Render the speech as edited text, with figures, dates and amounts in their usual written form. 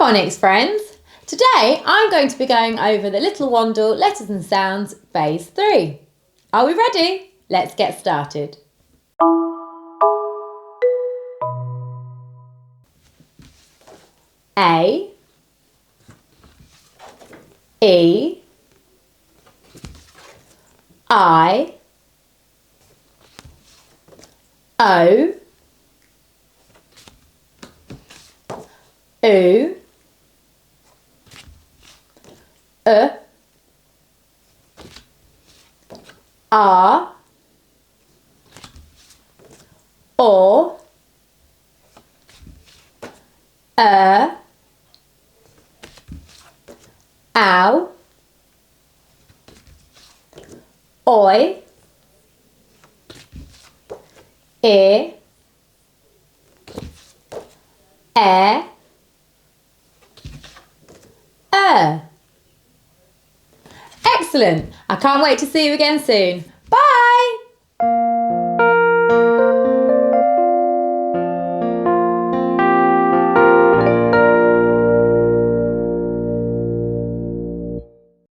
Phonics friends! Today I'm going to be going over the Little Wandle Letters and Sounds Phase 3. Are we ready? Let's get started. A, E, I, O, U, R, O, Ow, Oi, E, Excellent! I can't wait to see you again soon.